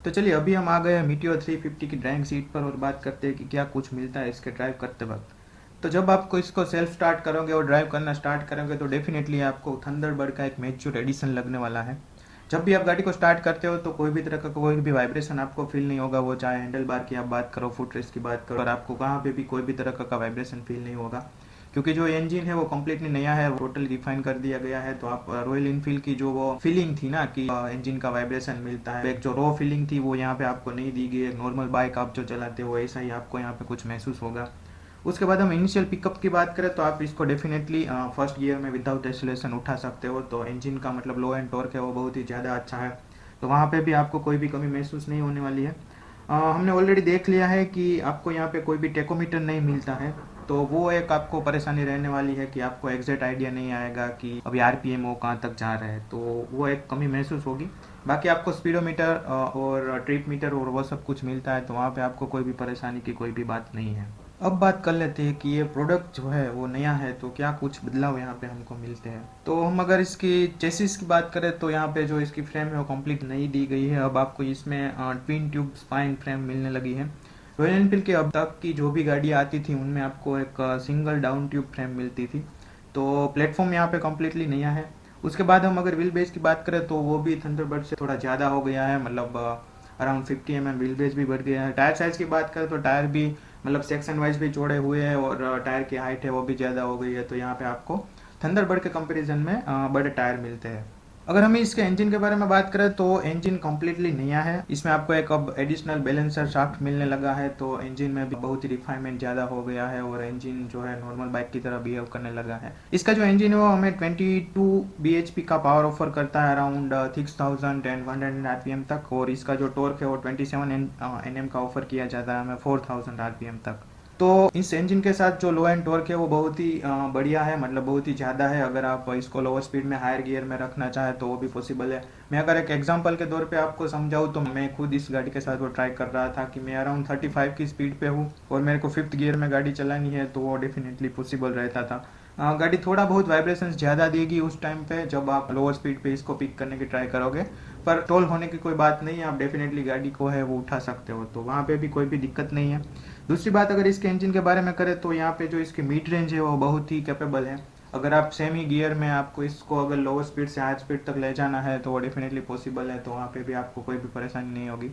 तो चलिए अभी हम आ गए हैं मीटियोर 350 की ड्राइविंग सीट पर और बात करते हैं कि क्या कुछ मिलता है इसके ड्राइव करते वक्त। तो जब आपको इसको सेल्फ स्टार्ट करोगे और ड्राइव करना स्टार्ट करोगे तो डेफिनेटली आपको थंडरबर्ड का एक मैच्योर एडिशन लगने वाला है। जब भी आप गाड़ी को स्टार्ट करते हो तो कोई भी तरह का कोई भी वाइब्रेशन आपको फील नहीं होगा, वो चाहे हैंडल बार की आप बात करो, फुट रेस्ट की बात करो, और आपको कहाँ पे भी कोई भी तरह का वाइब्रेशन फील नहीं होगा, क्योंकि जो इंजन है वो कम्प्लीटली नया है, टोटली रिफाइन कर दिया गया है। तो आप रॉयल इनफील्ड की जो वो फीलिंग थी ना कि इंजन का वाइब्रेशन मिलता है, एक जो रॉ फीलिंग थी वो यहाँ पे आपको नहीं दी गई है। नॉर्मल बाइक आप जो चलाते हो ऐसा ही आपको यहाँ पे कुछ महसूस होगा। उसके बाद हम इनिशियल पिकअप की बात करें तो आप इसको डेफिनेटली फर्स्ट गियर में विदाउट एक्सीलरेशन उठा सकते हो। तो इंजन का मतलब लो एंड टॉर्क है वो बहुत ही ज़्यादा अच्छा है, तो वहाँ पे भी आपको कोई भी कमी महसूस नहीं होने वाली है। हमने ऑलरेडी देख लिया है कि आपको यहाँ पे कोई भी टेकोमीटर नहीं मिलता है, तो वो एक आपको परेशानी रहने वाली है कि आपको एग्जैक्ट आइडिया नहीं आएगा कि अभी आरपीएम वो कहाँ तक जा रहा है, तो वो एक कमी महसूस होगी। बाकी आपको स्पीडोमीटर और ट्रिप मीटर और वो सब कुछ मिलता है, तो वहाँ पे आपको कोई भी परेशानी की कोई भी बात नहीं है। अब बात कर लेते हैं कि ये प्रोडक्ट जो है वो नया है तो क्या कुछ बदलाव यहाँ पे हमको मिलते हैं। तो हम अगर इसकी चेसिस की बात करें तो यहाँ पे जो इसकी फ्रेम है वो कंप्लीट नई दी गई है। अब आपको इसमें ट्विन ट्यूब स्पाइन फ्रेम मिलने लगी है। रॉयल एनफील्ड की अब तक की जो भी गाड़ियाँ आती थी उनमें आपको एक सिंगल डाउन ट्यूब फ्रेम मिलती थी, तो प्लेटफॉर्म यहाँ पे कम्प्लीटली नया है। उसके बाद हम अगर व्हील बेस की बात करें तो वो भी थंडरबर्ड से थोड़ा ज़्यादा हो गया है, मतलब अराउंड 50 mm व्हील बेस भी बढ़ गया है। टायर साइज़ की बात करें तो टायर भी मतलब सेक्शन वाइज भी चौड़े हुए हैं और टायर की हाइट है वो भी ज़्यादा हो गई है, तो यहाँ पे आपको थंडरबर्ड के कंपैरिजन में बड़े टायर मिलते हैं। अगर हमें इसके इंजन के बारे में बात करें तो इंजन कम्प्लीटली नया है। इसमें आपको एक अब एडिशनल बैलेंसर शाफ्ट मिलने लगा है, तो इंजन में भी बहुत ही रिफाइनमेंट ज़्यादा हो गया है और इंजन जो है नॉर्मल बाइक की तरह बिहेव करने लगा है। इसका जो इंजन है वो हमें 22 bhp का पावर ऑफर करता है अराउंड 6100 आरपीएम तक, और इसका जो टॉर्क है वो 27 Nm का ऑफर किया जाता है हमें 4000 आरपीएम तक। तो इस इंजन के साथ जो लो एंड टॉर्क है वो बहुत ही बढ़िया है, मतलब बहुत ही ज़्यादा है। अगर आप इसको लोअर स्पीड में हायर गियर में रखना चाहे तो वो भी पॉसिबल है। मैं अगर एक एग्जांपल के तौर पे आपको समझाऊँ तो मैं खुद इस गाड़ी के साथ वो ट्राई कर रहा था कि मैं अराउंड 35 की स्पीड पे हूँ और मेरे को फिफ्थ गियर में गाड़ी चलानी है, तो वो डेफिनेटली पॉसिबल रहता था। गाड़ी थोड़ा बहुत वाइब्रेशंस ज़्यादा देगी उस टाइम पे जब आप लोअर स्पीड पे इसको पिक करने की ट्राई करोगे, पर टोल होने की कोई बात नहीं है, आप डेफिनेटली गाड़ी को है वो उठा सकते हो, तो वहाँ पे भी कोई भी दिक्कत नहीं है। दूसरी बात अगर इसके इंजन के बारे में करें तो यहाँ पे जो इसकी मिड रेंज है वो बहुत ही कैपेबल है। अगर आप सेमी गियर में आपको इसको अगर लोअर स्पीड से हाई स्पीड तक ले जाना है तो वो डेफिनेटली पॉसिबल है, तो वहाँ पे भी आपको कोई भी परेशानी नहीं होगी।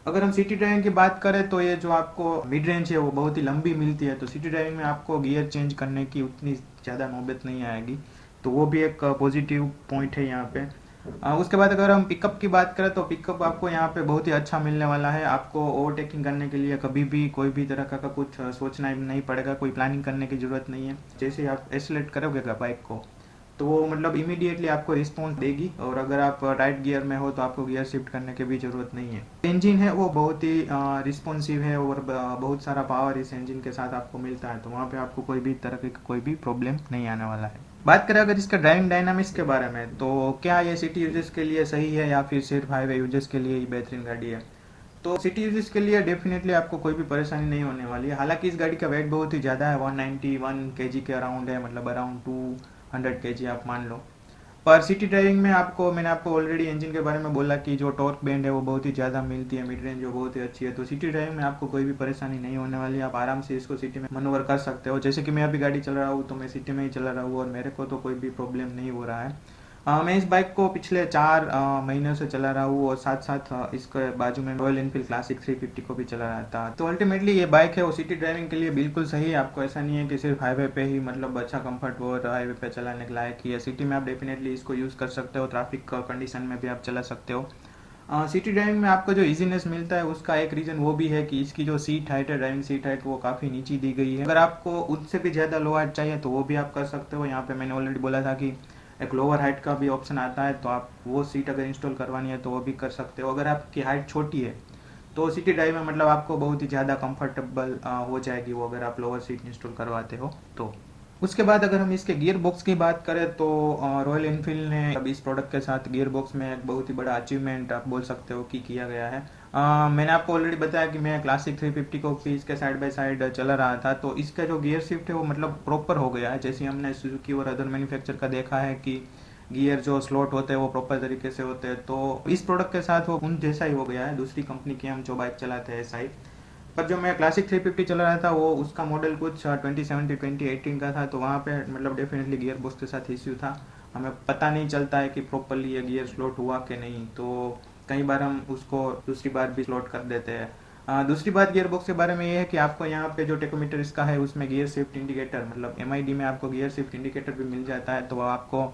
अगर हम सिटी ड्राइविंग की बात करें तो ये जो आपको मिड रेंज है वो बहुत ही लंबी मिलती है, तो सिटी ड्राइविंग में आपको गियर चेंज करने की उतनी ज़्यादा नौबत नहीं आएगी, तो वो भी एक पॉजिटिव पॉइंट है यहाँ पे। उसके बाद अगर हम पिकअप की बात करें तो पिकअप आपको यहाँ पे बहुत ही अच्छा मिलने वाला है। आपको ओवरटेकिंग करने के लिए कभी भी कोई भी तरह का कुछ सोचना नहीं पड़ेगा, कोई प्लानिंग करने की ज़रूरत नहीं है। जैसे ही आप एक्सीलरेट करोगे बाइक को तो वो मतलब इमीडिएटली आपको रिस्पॉन्स देगी, और अगर आप राइट गियर में हो तो आपको गियर शिफ्ट करने की भी ज़रूरत नहीं है। इंजन है वो बहुत ही रिस्पॉन्सिव है और बहुत सारा पावर इस इंजन के साथ आपको मिलता है, तो वहाँ पे आपको कोई भी तरह की कोई भी प्रॉब्लम नहीं आने वाला है। बात करें अगर इसका ड्राइविंग डायनामिक्स के बारे में तो क्या ये सिटी यूजर्स के लिए सही है या फिर सिर्फ हाईवे यूजर्स के लिए ही बेहतरीन गाड़ी है। तो सिटी यूजर्स के लिए डेफिनेटली आपको कोई भी परेशानी नहीं होने वाली है। हालांकि इस गाड़ी का वेट बहुत ही ज़्यादा है, 191 kg के अराउंड है, मतलब अराउंड 200 kg आप मान लो। पर सिटी ड्राइविंग में आपको मैंने आपको ऑलरेडी इंजन के बारे में बोला कि जो टॉर्क बैंड है वो बहुत ही ज़्यादा मिलती है, मिड रेंज जो बहुत ही अच्छी है, तो सिटी ड्राइविंग में आपको कोई भी परेशानी नहीं होने वाली है। आप आराम से इसको सिटी में मनोवर कर सकते हो। जैसे कि मैं अभी गाड़ी चला रहा हूँ तो मैं सिटी में ही चला रहा हूँ और मेरे को तो कोई भी प्रॉब्लम नहीं हो रहा है। मैं इस बाइक को पिछले 4 महीनों से चला रहा हूँ और साथ साथ इसके बाजू में रॉयल एनफील्ड क्लासिक 350 को भी चला रहा था। तो अल्टीमेटली ये बाइक है वो सिटी ड्राइविंग के लिए बिल्कुल सही है। आपको ऐसा नहीं है कि सिर्फ हाईवे पे ही मतलब अच्छा कंफर्ट हो और हाईवे पे चलाने के लायक ही है, सिटी में आप डेफिनेटली इसको यूज़ कर सकते हो, ट्रैफिक कंडीशन में भी आप चला सकते हो। सिटी ड्राइविंग में आपको जो इजीनेस मिलता है उसका एक रीज़न वो भी है कि इसकी जो सीट हाइट है, ड्राइविंग सीट हाइट, वो काफ़ी नीची दी गई है। अगर आपको उससे भी ज़्यादा लो हाइट चाहिए तो वो भी आप कर सकते हो। यहाँ पे मैंने ऑलरेडी बोला था कि एक लोअर हाइट का भी ऑप्शन आता है, तो आप वो सीट अगर इंस्टॉल करवानी है तो वो भी कर सकते हो। अगर आपकी हाइट छोटी है तो सिटी ड्राइव में मतलब आपको बहुत ही ज़्यादा कंफर्टेबल हो जाएगी वो, अगर आप लोअर सीट इंस्टॉल करवाते हो तो। उसके बाद अगर हम इसके गियर बॉक्स की बात करें तो रॉयल एनफील्ड ने अब इस प्रोडक्ट के साथ गियर बॉक्स में एक बहुत ही बड़ा अचीवमेंट आप बोल सकते हो कि किया गया है। मैंने आपको ऑलरेडी बताया कि मैं क्लासिक 350 को भी इसके साइड बाय साइड चला रहा था, तो इसका जो गियर शिफ्ट है वो मतलब प्रॉपर हो गया है। जैसे हमने सुजुकी और अदर मैन्युफैक्चर का देखा है कि गियर जो स्लॉट होते हैं वो प्रॉपर तरीके से होते हैं। तो इस प्रोडक्ट के साथ वो उन जैसा ही हो गया है, दूसरी कंपनी की हम जो बाइक चलाते हैं ऐसा ही। पर जो मैं क्लासिक 350 चला रहा था वो उसका मॉडल कुछ 2017 2018 का था, तो वहाँ पे मतलब डेफिनेटली गियर बॉक्स के साथ इश्यू था। हमें पता नहीं चलता है कि प्रॉपरली ये गियर स्लॉट हुआ कि नहीं, तो कई बार हम उसको दूसरी बार भी स्लॉट कर देते हैं। दूसरी बात गियर बॉक्स के बारे में ये है कि आपको यहाँ पे जो टेकोमीटर इसका है उसमें गियर शिफ्ट इंडिकेटर, मतलब MID में आपको गियर शिफ्ट इंडिकेटर भी मिल जाता है, तो आपको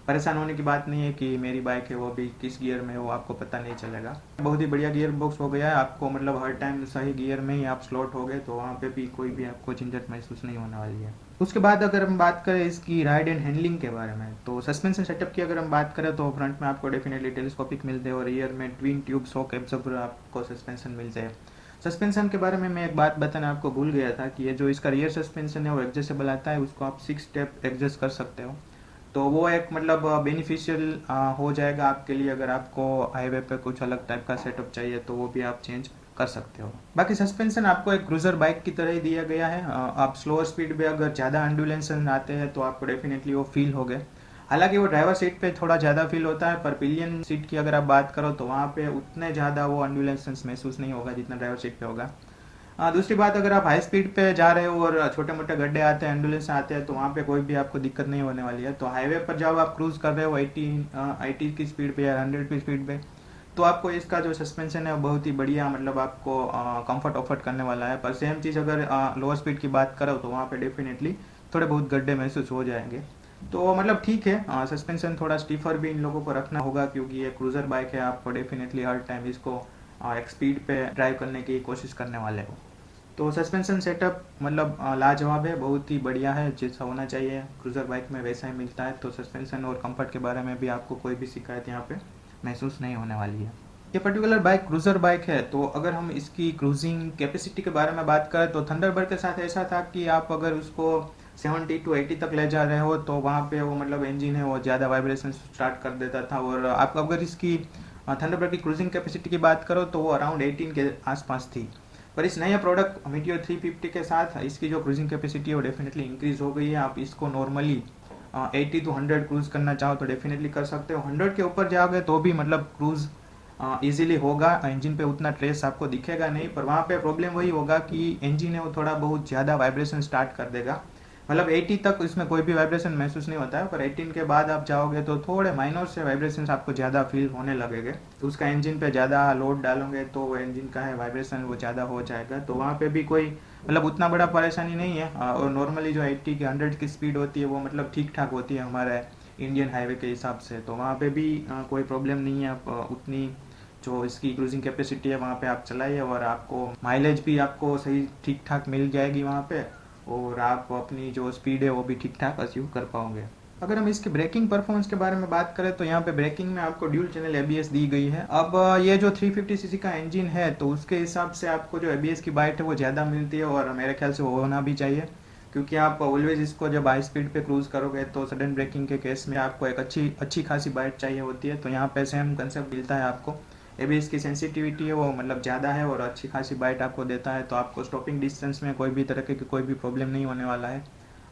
परेशान होने की बात नहीं है कि मेरी बाइक है वो भी किस गियर में है वो आपको पता नहीं चलेगा। बहुत ही बढ़िया गियर बॉक्स हो गया है, आपको मतलब हर टाइम सही गियर में ही आप स्लॉट हो गए तो वहाँ पे भी कोई भी आपको झंझट महसूस नहीं होने वाली है। उसके बाद अगर हम बात करें इसकी राइड एंड हैंडलिंग के बारे में, तो सस्पेंशन सेटअप की अगर हम बात करें तो फ्रंट में आपको डेफिनेटली टेलीस्कोपिक मिलते हैं और रियर में ट्विन ट्यूब शॉक एब्जॉर्बर आपको सस्पेंशन मिलते हैं। सस्पेंशन के बारे में मैं एक बात बताना आपको भूल गया था कि ये जो इसका रियर सस्पेंशन है वो एडजस्टेबल आता है, उसको आप 6 स्टेप एडजस्ट कर सकते हो। तो वो एक मतलब बेनिफिशियल हो जाएगा आपके लिए, अगर आपको हाईवे पे कुछ अलग टाइप का सेटअप चाहिए तो वो भी आप चेंज कर सकते हो। बाकी सस्पेंशन आपको एक क्रूजर बाइक की तरह ही दिया गया है। आप स्लोअर स्पीड पे अगर ज़्यादा एंडुलेंसन आते हैं तो आपको डेफिनेटली वो फील हो गए। हालांकि वो ड्राइवर सीट पे थोड़ा ज़्यादा फील होता है, पर पिलियन सीट की अगर आप बात करो तो वहाँ पे उतने ज़्यादा वो एंडुलेंस महसूस नहीं होगा जितना ड्राइवर सीट पे होगा। दूसरी बात, अगर आप हाई स्पीड पे जा रहे हो और छोटे मोटे गड्ढे आते हैं, एम्बुलेंस आते हैं, तो वहाँ पे कोई भी आपको दिक्कत नहीं होने वाली है। तो हाईवे पर जब आप क्रूज कर रहे हो 80 की स्पीड पे या 100 की स्पीड पे, तो आपको इसका जो सस्पेंशन है वो बहुत ही बढ़िया मतलब आपको कंफर्ट ऑफर करने वाला है। पर सेम चीज़ अगर लोअर स्पीड की बात करो तो वहाँ पे डेफिनेटली थोड़े बहुत गड्ढे महसूस हो जाएंगे। तो मतलब ठीक है, सस्पेंशन थोड़ा स्टीफर भी इन लोगों को रखना होगा क्योंकि ये क्रूजर बाइक है, आपको डेफिनेटली हर टाइम इसको एक स्पीड पे ड्राइव करने की कोशिश करने वाले हो। तो सस्पेंशन सेटअप मतलब लाजवाब है, बहुत ही बढ़िया है, जैसा होना चाहिए क्रूज़र बाइक में वैसा ही मिलता है। तो सस्पेंशन और कंफर्ट के बारे में भी आपको कोई भी शिकायत यहाँ पे महसूस नहीं होने वाली है। ये पर्टिकुलर बाइक क्रूज़र बाइक है, तो अगर हम इसकी क्रूजिंग कैपेसिटी के बारे में बात करें तो थंडरबर्ड के साथ ऐसा था कि आप अगर उसको 70 to 80 तक ले जा रहे हो तो वहाँ पे वो मतलब इंजन है वो ज़्यादा वाइब्रेशन स्टार्ट कर देता था। और आप अगर इसकी थंडरबर्ड की क्रूजिंग कैपेसिटी की बात करो तो वो अराउंड 18 के आसपास थी। पर इस नए प्रोडक्ट मीटियोर 350 के साथ इसकी जो क्रूजिंग कैपेसिटी है वो डेफिनेटली इंक्रीज हो गई है। आप इसको नॉर्मली 80 to 100 क्रूज करना चाहो तो डेफिनेटली कर सकते हो। 100 के ऊपर जाओगे तो भी मतलब क्रूज इजीली होगा, इंजन पे उतना ट्रेस आपको दिखेगा नहीं। पर वहाँ पे प्रॉब्लम वही होगा कि इंजन है वो थोड़ा बहुत ज़्यादा वाइब्रेशन स्टार्ट कर देगा। मतलब 80 तक इसमें कोई भी वाइब्रेशन महसूस नहीं होता है, पर 18 के बाद आप जाओगे तो थोड़े माइनर से वाइब्रेशन आपको ज़्यादा फील होने लगेंगे। तो उसका इंजन पे ज़्यादा लोड डालोगे तो वो इंजन का है वाइब्रेशन वो ज़्यादा हो जाएगा। तो वहाँ पे भी कोई मतलब उतना बड़ा परेशानी नहीं है। और नॉर्मली जो 80 की 100 की स्पीड होती है वो मतलब ठीक ठाक होती है हमारे इंडियन हाईवे के हिसाब से, तो वहाँ पे भी कोई प्रॉब्लम नहीं है। आप उतनी जो इसकी क्रूजिंग कैपेसिटी है वहाँ पे आप चलाइए और आपको माइलेज भी आपको सही ठीक ठाक मिल जाएगी वहाँ पे, और आप अपनी जो स्पीड है वो भी ठीक ठाक अचीव कर पाओगे। अगर हम इसके ब्रेकिंग परफॉर्मेंस के बारे में बात करें तो यहाँ पे ब्रेकिंग में आपको ड्यूल चैनल ABS दी गई है। अब ये जो 350 सीसी का इंजन है तो उसके हिसाब से आपको जो ABS की बाइट है वो ज़्यादा मिलती है, और मेरे ख्याल से वो होना भी चाहिए क्योंकि आप ऑलवेज इसको जब हाई स्पीड पे क्रूज करोगे तो सडन ब्रेकिंग के केस में आपको एक अच्छी खासी बाइट चाहिए होती है। तो यहाँ पे सेम कंसेप्ट मिलता है आपको। ABS की सेंसिटिविटी है वो मतलब ज़्यादा है और अच्छी खासी बाइट आपको देता है, तो आपको स्टॉपिंग डिस्टेंस में कोई भी तरह की कोई भी प्रॉब्लम नहीं होने वाला है।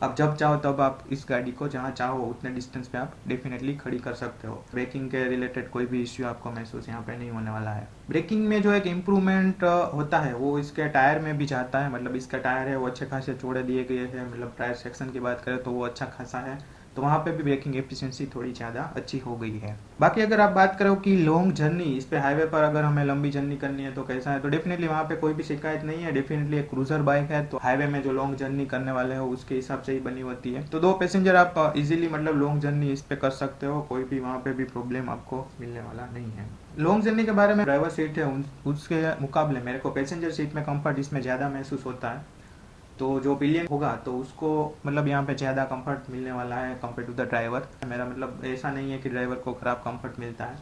अब जब चाहो तब आप इस गाड़ी को जहाँ चाहो उतने डिस्टेंस पे आप डेफिनेटली खड़ी कर सकते हो। ब्रेकिंग के रिलेटेड कोई भी इश्यू आपको महसूस यहाँ पे नहीं होने वाला है। ब्रेकिंग में जो एक इम्प्रूवमेंट होता है वो इसके टायर में भी जाता है। मतलब इसका टायर है वो अच्छे खासे चौड़े दिए गए हैं, मतलब टायर सेक्शन की बात करें तो वो अच्छा खासा है, तो वहाँ पे भी ब्रेकिंग एफिशिएंसी थोड़ी ज़्यादा अच्छी हो गई है। बाकी अगर आप बात करो कि लॉन्ग जर्नी इस पे हाईवे पर अगर हमें लंबी जर्नी करनी है तो कैसा है, तो डेफिनेटली वहाँ पे कोई भी शिकायत नहीं है। डेफिनेटली एक क्रूजर बाइक है तो हाईवे में जो लॉन्ग जर्नी करने वाले हो उसके हिसाब से ही बनी होती है। तो 2 पैसेंजर आप इजीली मतलब लॉन्ग जर्नी इस पे कर सकते हो, कोई भी वहाँ पे भी प्रॉब्लम आपको मिलने वाला नहीं है। लॉन्ग जर्नी के बारे में ड्राइवर सीट है उसके मुकाबले मेरे को पैसेंजर सीट में कंफर्ट इसमें ज़्यादा महसूस होता है। तो जो पिलियन होगा तो उसको मतलब यहाँ पे ज़्यादा कंफर्ट मिलने वाला है कंपेयर टू द ड्राइवर। मेरा मतलब ऐसा नहीं है कि ड्राइवर को ख़राब कंफर्ट मिलता है,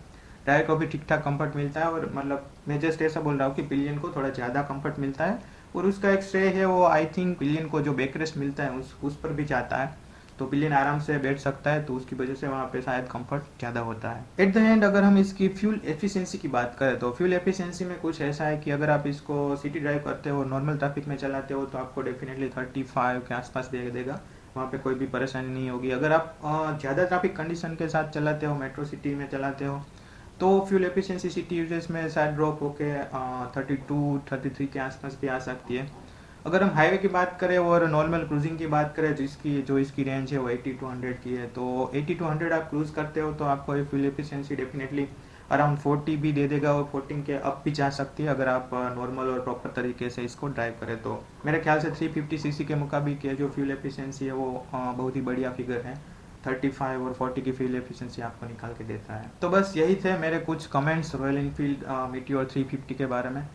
ड्राइवर को भी ठीक ठाक कंफर्ट मिलता है। और मतलब मैं जस्ट ऐसा बोल रहा हूँ कि पिलियन को थोड़ा ज़्यादा कंफर्ट मिलता है, और उसका एक श्रेय है वो आई थिंक पिलियन को जो बैकरेस्ट मिलता है उस पर भी जाता है। तो पिलियन आराम से बैठ सकता है तो उसकी वजह से वहाँ पे शायद कंफर्ट ज़्यादा होता है। एट द एंड अगर हम इसकी फ्यूल एफिशिएंसी की बात करें तो फ्यूल एफिशिएंसी में कुछ ऐसा है कि अगर आप इसको सिटी ड्राइव करते हो नॉर्मल ट्रैफिक में चलाते हो तो आपको डेफिनेटली 35 के आसपास दे देगा। वहाँ पे कोई भी परेशानी नहीं होगी। अगर आप ज़्यादा ट्रैफिक कंडीशन के साथ चलाते हो, मेट्रो सिटी में चलाते हो, तो फ्यूल एफिशिएंसी सिटी यूजेस में शायद ड्रॉप होके 32-33 के आसपास भी आ सकती है। अगर हम हाईवे की बात करें और नॉर्मल क्रूजिंग की बात करें, जो इसकी रेंज है वो 80-100 की है, तो 80-100 आप क्रूज़ करते हो तो आपको ये फ्यूल एफिशिएंसी डेफिनेटली अराउंड 40 भी दे देगा, और 14 के अप भी जा सकती है अगर आप नॉर्मल और प्रॉपर तरीके से इसको ड्राइव करें। तो मेरे ख्याल से 350 सीसी के मुकाबले की जो फ्यूल एफिशिएंसी है वो बहुत ही बढ़िया फिगर है। 35 और 40 की फ्यूल एफिशिएंसी आपको निकाल के देता है। तो बस यही थे मेरे कुछ कमेंट्स रॉयल एनफील्ड मीटियोर 350 के बारे में।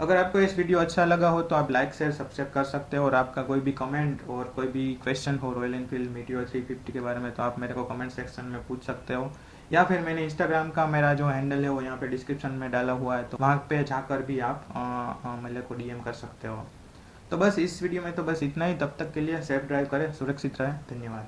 अगर आपको इस वीडियो अच्छा लगा हो तो आप लाइक शेयर सब्सक्राइब कर सकते हो, और आपका कोई भी कमेंट और कोई भी क्वेश्चन हो रॉयल एनफील्ड मीटियोर 350 के बारे में तो आप मेरे को कमेंट सेक्शन में पूछ सकते हो, या फिर मैंने इंस्टाग्राम का मेरा जो हैंडल है वो यहाँ पे डिस्क्रिप्शन में डाला हुआ है, तो वहाँ पे जाकर भी आप मेरे को डीएम कर सकते हो। तो बस इस वीडियो में तो बस इतना ही। तब तक के लिए सेफ ड्राइव करें, सुरक्षित रहें। धन्यवाद।